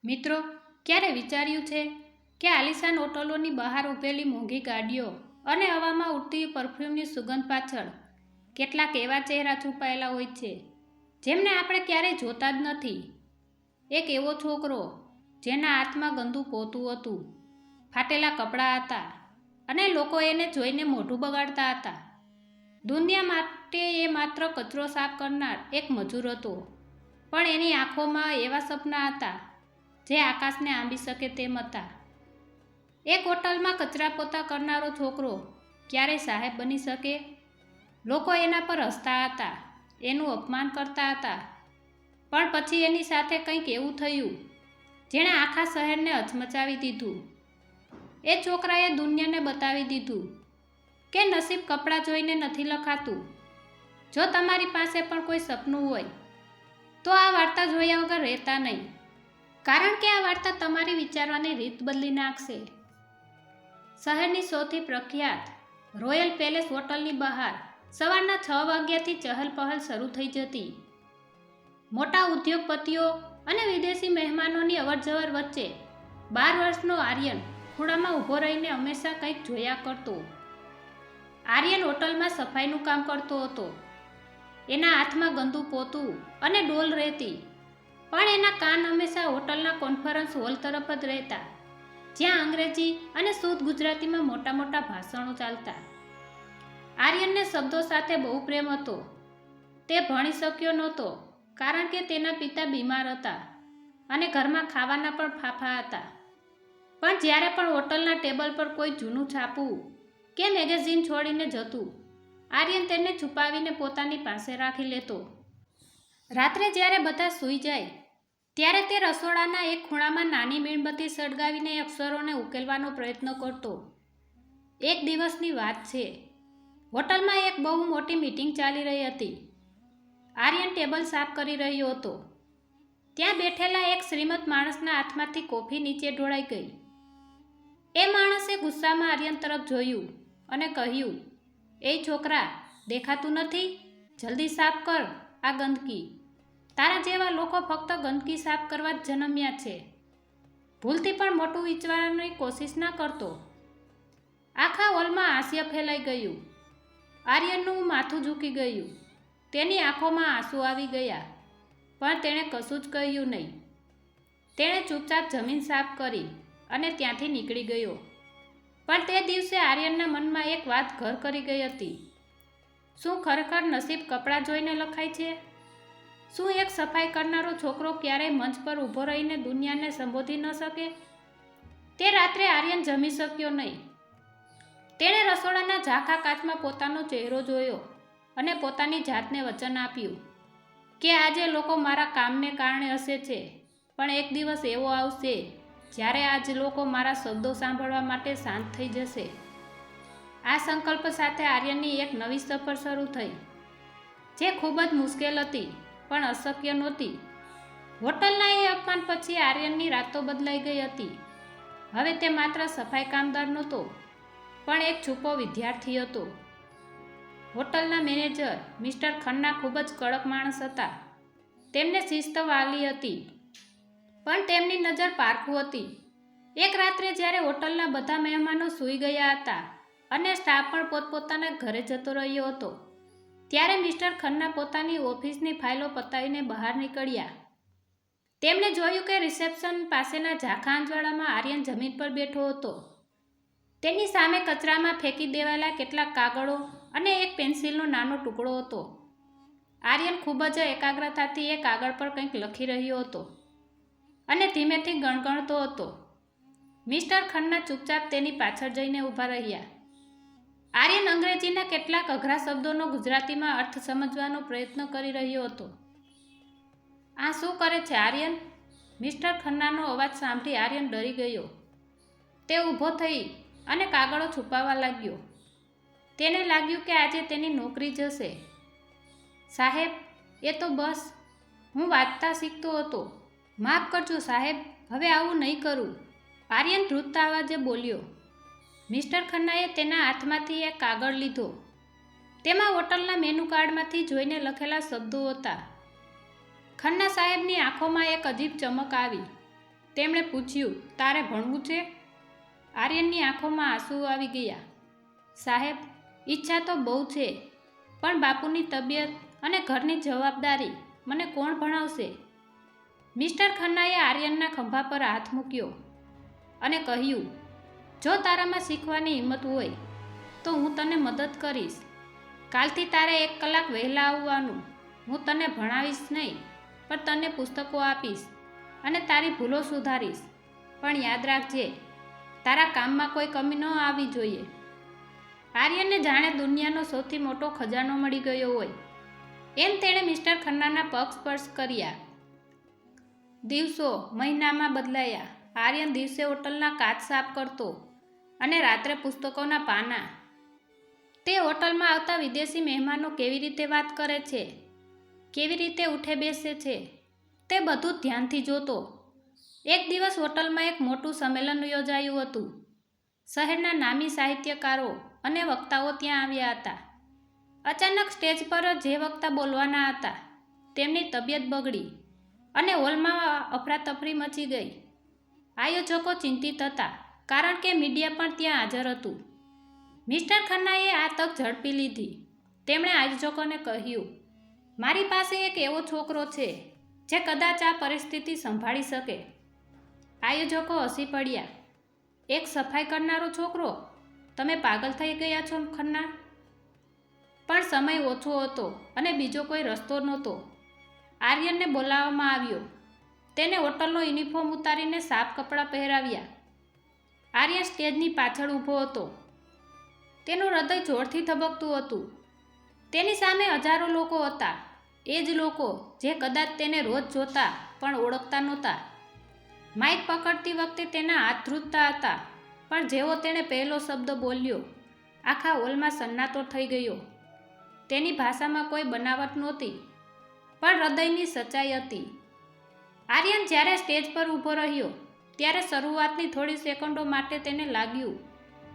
મિત્રો, ક્યારે વિચાર્યું છે કે આલિશાન હોટલોની બહાર ઊભેલી મોંઘી ગાડીઓ અને હવામાં ઉડતી પરફ્યુમની સુગંધ પાછળ કેટલાક એવા ચહેરા છુપાયેલા હોય છે જેમને આપણે ક્યારેય જોતા જ નથી. એક એવો છોકરો જેના હાથમાં ગંદુ પોતું હતું, ફાટેલા કપડાં હતા અને લોકો એને જોઈને મોઢું બગાડતા હતા. દુનિયા માટે એ માત્ર કચરો સાફ કરનાર એક મજૂર હતો, પણ એની આંખોમાં એવા સપના હતા જે આકાશને આંબી શકે તેમ હતા. એક હોટલમાં કચરા પોતા કરનારો છોકરો ક્યારેય સાહેબ બની શકે? લોકો એના પર હસતા હતા, એનું અપમાન કરતા હતા, પણ પછી એની સાથે કંઈક એવું થયું જેણે આખા શહેરને હચમચાવી દીધું. એ છોકરાએ દુનિયાને બતાવી દીધું કે નસીબ કપડાં જોઈને નથી લખાતું. જો તમારી પાસે પણ કોઈ સપનું હોય તો આ વાર્તા જોયા વગર રહેતા નહીં, કારણ કે આ વાર્તા તમારી વિચારવાની રીત બદલી નાખશે. શહેરની સૌથી પ્રખ્યાત રોયલ પેલેસ હોટલની બહાર સવારના 6 વાગ્યાથી ચહલપહલ શરૂ થઈ જતી. મોટા ઉદ્યોગપતિઓ અને વિદેશી મહેમાનોની અવરજવર વચ્ચે 12 વર્ષનો આર્યન ખૂણામાં ઊભો રહીને હંમેશા કંઈક જોયા કરતો. આર્યન હોટલમાં સફાઈનું કામ કરતો હતો. એના હાથમાં ગંદુ પોતું અને ડોલ રહેતી, પણ એના કાન હંમેશા હોટલના કોન્ફરન્સ હોલ તરફ જ રહેતા, જ્યાં અંગ્રેજી અને શુદ્ધ ગુજરાતીમાં મોટા મોટા ભાષણો ચાલતા. આર્યનને શબ્દો સાથે બહુ પ્રેમ હતો. તે ભણી શક્યો નહોતો કારણ કે તેના પિતા બીમાર હતા અને ઘરમાં ખાવાના પણ ફાફા હતા. પણ જ્યારે પણ હોટલના ટેબલ પર કોઈ જૂનું છાપું કે મેગેઝિન છોડીને જતું, આર્યન તેને છુપાવીને પોતાની પાસે રાખી લેતો. રાત્રે જ્યારે બધા સૂઈ જાય ત્યારે તે રસોડાના એક ખૂણામાં નાની મીણબત્તી સળગાવીને અક્ષરોને ઉકેલવાનો પ્રયત્ન કરતો. એક દિવસની વાત છે. હોટલમાં એક બહુ મોટી મીટિંગ ચાલી રહી હતી. આર્યન ટેબલ સાફ કરી રહ્યો હતો. ત્યાં બેઠેલા એક શ્રીમંત માણસના હાથમાંથી કોફી નીચે ઢોળાઈ ગઈ. એ માણસે ગુસ્સામાં આર્યન તરફ જોયું અને કહ્યું, "એ છોકરા, દેખાતું નથી? જલ્દી સાફ કર આ ગંદકી. તારા જેવા લોકો ફક્ત ગંદકી સાફ કરવા જ જન્મ્યા છે. ભૂલથી પણ મોટું વીંચવાની કોશિશ ના કરતો." આખા હોલમાં હાસ્ય ફેલાઈ ગયું. આર્યનનું માથું ઝૂકી ગયું. તેની આંખોમાં આંસુ આવી ગયા, પણ તેણે કશું જ કહ્યું નહીં. તેણે ચૂપચાપ જમીન સાફ કરી અને ત્યાંથી નીકળી ગયો. પણ તે દિવસે આર્યનના મનમાં એક વાત ઘર કરી ગઈ હતી. શું ખરેખર નસીબ કપડાં જોઈને લખાય છે? શું એક સફાઈ કરનારો છોકરો ક્યારેય મંચ પર ઊભો રહીને દુનિયાને સંબોધી ન શકે? તે રાત્રે આર્યન જમી શક્યો નહીં. તેણે રસોડાના ઝાંખા કાચમાં પોતાનો ચહેરો જોયો અને પોતાની જાતને વચન આપ્યું કે આજે લોકો મારા કામને કારણે હસે છે, પણ એક દિવસ એવો આવશે જ્યારે આજ લોકો મારા શબ્દો સાંભળવા માટે શાંત થઈ જશે. આ સંકલ્પ સાથે આર્યનની એક નવી સફર શરૂ થઈ, જે ખૂબ જ મુશ્કેલ હતી પણ અશક્ય નહોતી. હોટલના એ અપમાન પછી આર્યનની રાતો બદલાઈ ગઈ હતી. હવે તે માત્ર સફાઈ કામદાર નહોતો, પણ એક છુપો વિદ્યાર્થી હતો. હોટલના મેનેજર મિસ્ટર ખન્ના ખૂબ જ કડક માણસ હતા. તેમને શિસ્ત વાલી હતી, પણ તેમની નજર પારખું હતી. એક રાત્રે જ્યારે હોટલના બધા મહેમાનો સૂઈ ગયા હતા અને સ્ટાફ પણ પોતપોતાના ઘરે જતો રહ્યો હતો, ત્યારે મિસ્ટર ખન્ના પોતાની ઓફિસની ફાઇલો પતાવીને બહાર નીકળ્યા. તેમણે જોયું કે રિસેપ્શન પાસેના ઝાંખા અંજવાળામાં આર્યન જમીન પર બેઠો હતો. તેની સામે કચરામાં ફેંકી દેવાયેલા કેટલાક કાગળો અને એક પેન્સિલનો નાનો ટુકડો હતો. આર્યન ખૂબ જ એકાગ્રતાથી એ કાગળ પર કંઈક લખી રહ્યો હતો અને ધીમેથી ગણગણતો હતો. મિસ્ટર ખન્ના ચૂપચાપ તેની પાછળ જઈને ઊભા રહ્યા. આર્યન અંગ્રેજીના કેટલાક અઘરા શબ્દોનો ગુજરાતીમાં અર્થ સમજવાનો પ્રયત્ન કરી રહ્યો હતો. "આ શું કરે છે આર્યન?" મિસ્ટર ખન્નાનો અવાજ સાંભળી આર્યન ડરી ગયો. તે ઊભો થઈ અને કાગળો છુપાવવા લાગ્યો. તેને લાગ્યું કે આજે તેની નોકરી જશે. "સાહેબ, એ તો બસ હું વાંચતા શીખતો હતો. માફ કરજો સાહેબ, હવે આવું નહીં કરું," આર્યન ધ્રુજતા અવાજે બોલ્યો. મિસ્ટર ખન્નાએ તેના હાથમાંથી એક કાગળ લીધો. તેમાં હોટલના મેનુ કાર્ડમાંથી જોઈને લખેલા શબ્દો હતા. ખન્ના સાહેબની આંખોમાં એક અજીબ ચમક આવી. તેમણે પૂછ્યું, તારે ભણવું છે? આર્યનની આંખોમાં આંસુ આવી ગયા. સાહેબ, ઈચ્છા તો બહુ છે, પણ બાપુની તબિયત અને ઘરની જવાબદારી મને કોણ ભણાવશે? મિસ્ટર ખન્નાએ આર્યનના ખભા પર હાથ મૂક્યો અને કહ્યું, જો તારામાં શીખવાની હિંમત હોય તો હું તને મદદ કરીશ. કાલથી તારે 1 કલાક વહેલા આવવાનું. હું તને ભણાવીશ નહીં, પણ તને પુસ્તકો આપીશ અને તારી ભૂલો સુધારીશ. પણ યાદ રાખજે, તારા કામમાં કોઈ કમી ન આવવી જોઈએ. આર્યનને જાણે દુનિયાનો સૌથી મોટો ખજાનો મળી ગયો હોય એમ તેણે મિસ્ટર ખન્નાના પગ સ્પર્શ કર્યા. દિવસો મહિનામાં બદલાયા. આર્યન દિવસે હોટલના કાચ સાફ કરતો અને રાત્રે પુસ્તકોના પાના. તે હોટલમાં આવતા વિદેશી મહેમાનો કેવી રીતે વાત કરે છે, કેવી રીતે ઉઠે બેસે છે, તે બધું ધ્યાનથી જોતો. એક દિવસ હોટલમાં એક મોટું સંમેલન યોજાયું હતું. શહેરના નામી સાહિત્યકારો અને વક્તાઓ ત્યાં આવ્યા હતા. અચાનક સ્ટેજ પર જે વક્તા બોલવાના હતા તેમની તબિયત બગડી અને હોલમાં અફરાતફરી મચી ગઈ. આયોજકો ચિંતિત હતા, કારણ કે મીડિયા પણ ત્યાં હાજર હતું. મિસ્ટર ખન્નાએ આ તક ઝડપી લીધી. તેમણે આયોજકોને કહ્યું, મારી પાસે એક એવો છોકરો છે જે કદાચ આ પરિસ્થિતિ સંભાળી શકે. આયોજકો હસી પડ્યા. એક સફાઈ કરનારો છોકરો? તમે પાગલ થઈ ગયા છો ખન્ના? પણ સમય ઓછો હતો અને બીજો કોઈ રસ્તો નહોતો. આર્યનને બોલાવવામાં આવ્યો. તેને હોટલનો યુનિફોર્મ ઉતારીને સાફ કપડાં પહેરાવ્યા. આર્યન સ્ટેજની પાછળ ઊભો હતો. તેનું હૃદય જોરથી ધબકતું હતું. તેની સામે હજારો લોકો હતા. એ જ લોકો જે કદાચ તેને રોજ જોતા પણ ઓળખતા નહોતા. માઇક પકડતી વખતે તેના હાથ ધ્રુજતા હતા, પણ જેવો તેણે પહેલો શબ્દ બોલ્યો, આખા હોલમાં સન્નાટો થઈ ગયો. તેની ભાષામાં કોઈ બનાવટ નહોતી, પણ હૃદયની સચ્ચાઈ હતી. આર્યન જ્યારે સ્ટેજ પર ઊભો રહ્યો ત્યારે શરૂઆતની થોડી સેકન્ડો માટે તેને લાગ્યું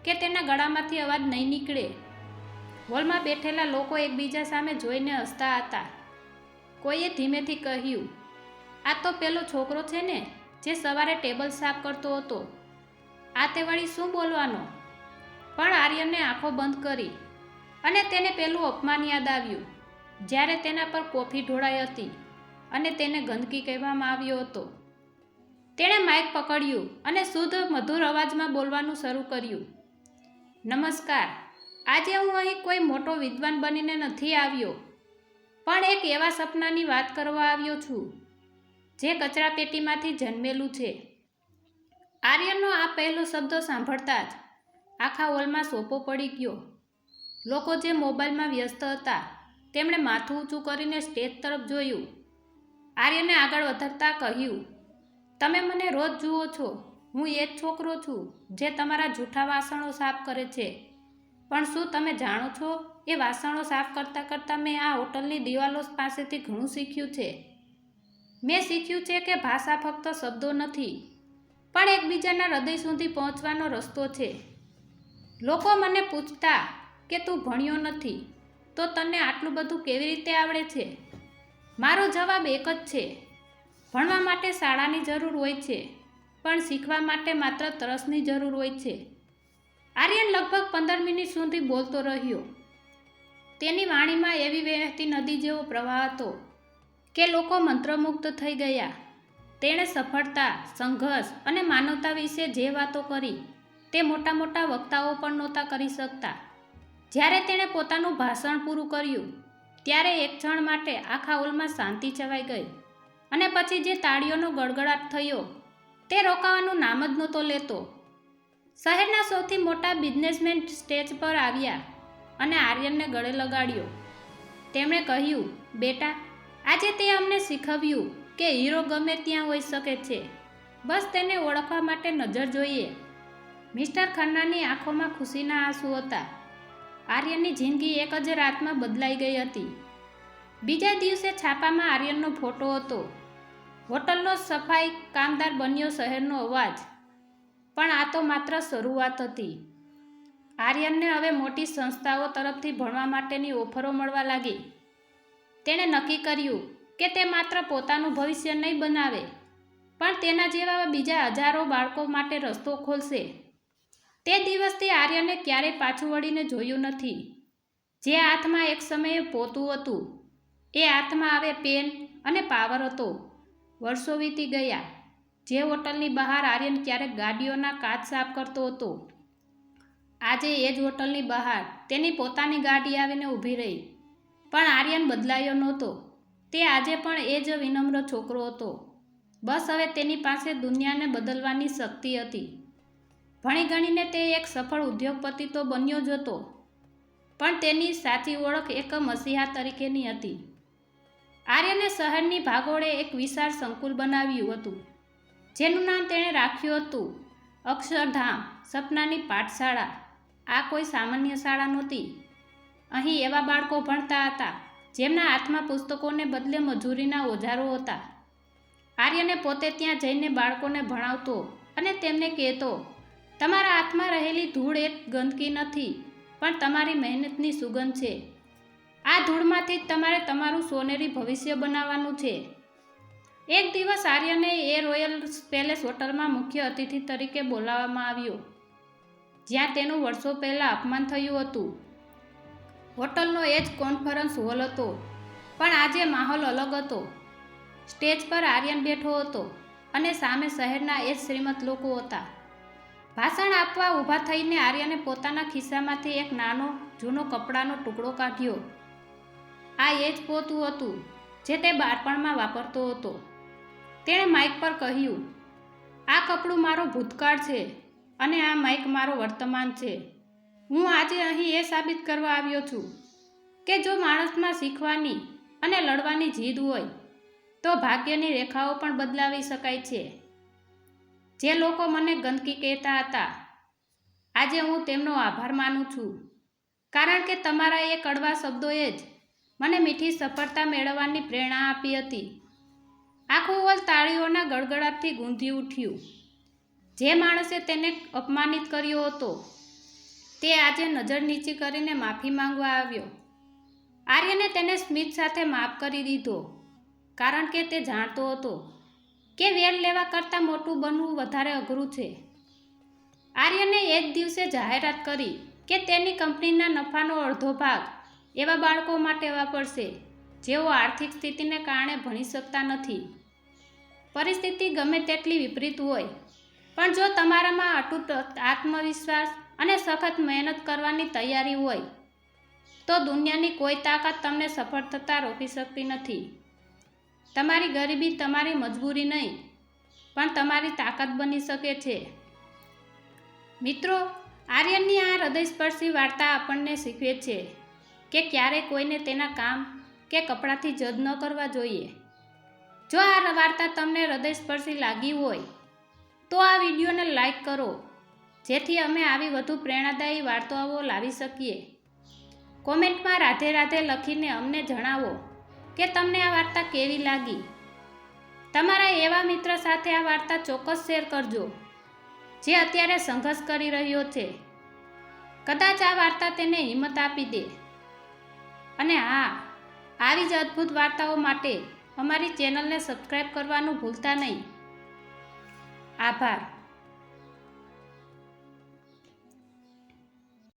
કે તેના ગળામાંથી અવાજ નહીં નીકળે. હોલમાં બેઠેલા લોકો એકબીજા સામે જોઈને હસતા હતા. કોઈએ ધીમેથી કહ્યું, આ તો પેલો છોકરો છે ને જે સવારે ટેબલ સાફ કરતો હતો. આ તે વળી શું બોલવાનો? પણ આર્યને આંખો બંધ કરી અને તેને પેલું અપમાન યાદ આવ્યું, જ્યારે તેના પર કોફી ઢોળાઈ હતી અને તેને ગંદકી કહેવામાં આવ્યો હતો. તેણે માઇક પકડ્યું અને શુદ્ધ મધુર અવાજમાં બોલવાનું શરૂ કર્યું. નમસ્કાર, આજે હું અહીં કોઈ મોટો વિદ્વાન બનીને નથી આવ્યો, પણ એક એવા સપનાની વાત કરવા આવ્યો છું જે કચરાપેટીમાંથી જન્મેલું છે. આર્યનનો આ પહેલો શબ્દ સાંભળતા જ આખા હોલમાં સોપો પડી ગયો. લોકો જે મોબાઈલમાં વ્યસ્ત હતા તેમણે માથું ઊંચું કરીને સ્ટેજ તરફ જોયું. આર્યને આગળ વધતા કહ્યું, તમે મને રોજ જુઓ છો. હું એ જ છોકરો છું જે તમારા જૂઠા વાસણો સાફ કરે છે. પણ શું તમે જાણો છો, એ વાસણો સાફ કરતાં કરતાં મેં આ હોટલની દિવાલો પાસેથી ઘણું શીખ્યું છે. મેં શીખ્યું છે કે ભાષા ફક્ત શબ્દો નથી, પણ એકબીજાના હૃદય સુધી પહોંચવાનો રસ્તો છે. લોકો મને પૂછતા કે તું ભણ્યો નથી તો તને આટલું બધું કેવી રીતે આવડે છે? મારો જવાબ એક જ છે, ભણવા માટે શાળાની જરૂર હોય છે, પણ શીખવા માટે માત્ર તરસની જરૂર હોય છે. આર્યન લગભગ 15 મિનિટ સુધી બોલતો રહ્યો. તેની વાણીમાં એવી વહેતી નદી જેવો પ્રવાહ હતો કે લોકો મંત્રમુગ્ધ થઈ ગયા. તેણે સફળતા, સંઘર્ષ અને માનવતા વિશે જે વાતો કરી તે મોટા મોટા વક્તાઓ પણ નહોતા કરી શકતા. જ્યારે તેણે પોતાનું ભાષણ પૂરું કર્યું ત્યારે એક ક્ષણ માટે આખા હોલમાં શાંતિ છવાઈ ગઈ અને પછી જે તાળીઓનો ગડગડાટ થયો તે રોકાવાનું નામ જ નહોતો લેતો. શહેરના સૌથી મોટા બિઝનેસમેન સ્ટેજ પર આવ્યા અને આર્યનને ગળે લગાડ્યો. તેમણે કહ્યું, બેટા, આજે તે અમને શીખવ્યું કે હીરો ગમે ત્યાં હોઈ શકે છે, બસ તેને ઓળખવા માટે નજર જોઈએ. મિસ્ટર ખન્નાની આંખોમાં ખુશીના આંસુ હતા. આર્યનની જિંદગી એક જ રાતમાં બદલાઈ ગઈ હતી. બીજા દિવસે છાપામાં આર્યનનો ફોટો હતો. હોટલનો સફાઈ કામદાર બન્યો શહેરનો અવાજ. પણ આ તો માત્ર શરૂઆત હતી. આર્યનને હવે મોટી સંસ્થાઓ તરફથી ભણવા માટેની ઓફરો મળવા લાગી. તેણે નક્કી કર્યું કે તે માત્ર પોતાનું ભવિષ્ય નહીં બનાવે, પણ તેના જેવા બીજા હજારો બાળકો માટે રસ્તો ખોલશે. તે દિવસથી આર્યને ક્યારેય પાછું વળીને જોયું નથી. જે હાથમાં એક સમયે પોતું હતું, એ હાથમાં હવે પેન અને પાવર હતો. વર્ષો વીતી ગયા. જે હોટલની બહાર આર્યન ક્યારેક ગાડીઓના કાચ સાફ કરતો હતો, આજે એ જ હોટલની બહાર તેની પોતાની ગાડી આવીને ઊભી રહી. પણ આર્યન બદલાયો નહોતો. તે આજે પણ એ જ વિનમ્ર છોકરો હતો. બસ હવે તેની પાસે દુનિયાને બદલવાની શક્તિ હતી. ભણી ગણીને તે એક સફળ ઉદ્યોગપતિ તો બન્યો જ હતો, પણ તેની સાચી ઓળખ એક મસીહા તરીકેની હતી. આર્યને શહેરની ભાગોળે એક વિશાળ સંકુલ બનાવ્યું હતું, જેનું નામ તેણે રાખ્યું હતું અક્ષરધામ, સપનાની પાઠશાળા. આ કોઈ સામાન્ય શાળા નહોતી. અહીં એવા બાળકો ભણતા હતા જેમના હાથમાં પુસ્તકોને બદલે મજૂરીના ઓજારો હતા. આર્યને પોતે ત્યાં જઈને બાળકોને ભણાવતો અને તેમને કહેતો, તમારા હાથમાં રહેલી ધૂળ એક ગંદકી નથી, પણ તમારી મહેનતની સુગંધ છે. આ ધૂળમાંથી જ તમારે તમારું સોનેરી ભવિષ્ય બનાવવાનું છે. એક દિવસ આર્યને એ રોયલ પેલેસ હોટલમાં મુખ્ય અતિથિ તરીકે બોલાવવામાં આવ્યો, જ્યાં તેનું વર્ષો પહેલાં અપમાન થયું હતું. હોટલનો એ જ કોન્ફરન્સ હોલ હતો, પણ આજે માહોલ અલગ હતો. સ્ટેજ પર આર્યન બેઠો હતો અને સામે શહેરના એ જ શ્રીમંત લોકો હતા. ભાષણ આપવા ઊભા થઈને આર્યને પોતાના ખિસ્સામાંથી એક નાનો જૂનો કપડાનો ટુકડો કાઢ્યો. આ એ જ પોતું હતું જે તે બાળપણમાં વાપરતો હતો. તેણે માઇક પર કહ્યું, આ કપડું મારો ભૂતકાળ છે અને આ માઇક મારો વર્તમાન છે. હું આજે અહીં એ સાબિત કરવા આવ્યો છું કે જો માણસમાં શીખવાની અને લડવાની જીદ હોય તો ભાગ્યની રેખાઓ પણ બદલાવી શકાય છે. જે લોકો મને ગંદકી કહેતા હતા, આજે હું તેમનો આભાર માનું છું, કારણ કે તમારા એ કડવા શબ્દોએ જ મને મીઠી સફળતા મેળવવાની પ્રેરણા આપી હતી. આખું હોલ તાળીઓના ગડગડાટથી ગૂંજી ઉઠ્યું. જે માણસે તેને અપમાનિત કર્યો હતો, તે આજે નજર નીચી કરીને માફી માંગવા આવ્યો. આર્યને તેને સ્મિત સાથે માફ કરી દીધો, કારણ કે તે જાણતો હતો કે વેર લેવા કરતાં મોટું બનવું વધારે અઘરું છે. આર્યને એ જ દિવસે જાહેરાત કરી કે તેની કંપનીના નફાનો અડધો ભાગ એવા બાળકો માટે વાપરશે જેઓ આર્થિક સ્થિતિને કારણે ભણી શકતા નથી. પરિસ્થિતિ ગમે તેટલી વિપરીત હોય, પણ જો તમારામાં અતૂટ આત્મવિશ્વાસ અને સખત મહેનત કરવાની તૈયારી હોય, તો દુનિયાની કોઈ તાકાત તમને સફળ થતાં રોકી શકતી નથી. તમારી ગરીબી તમારી મજબૂરી નહીં, પણ તમારી તાકાત બની શકે છે. મિત્રો, આર્યનની આ હૃદયસ્પર્શી વાર્તા આપણને શીખવે છે કે ક્યારેય કોઈને તેના કામ કે કપડાથી જજ ન કરવા જોઈએ. જો આ વાર્તા તમને હૃદયસ્પર્શી લાગી હોય તો આ વિડીયોને લાઈક કરો, જેથી અમે આવી વધુ પ્રેરણાદાયી વાર્તાઓ લાવી શકીએ. કોમેન્ટમાં રાધે રાધે લખીને અમને જણાવો કે તમને આ વાર્તા કેવી લાગી. તમારા એવા મિત્ર સાથે આ વાર્તા ચોક્કસ શેર કરજો જે અત્યારે સંઘર્ષ કરી રહ્યો છે. કદાચ આ વાર્તા તેને હિંમત આપી દે. અને હા, આવી જ અદ્ભુત વાર્તાઓ માટે અમારી ચેનલને સબસ્ક્રાઈબ કરવાનું ભૂલતા નહીં. આભાર.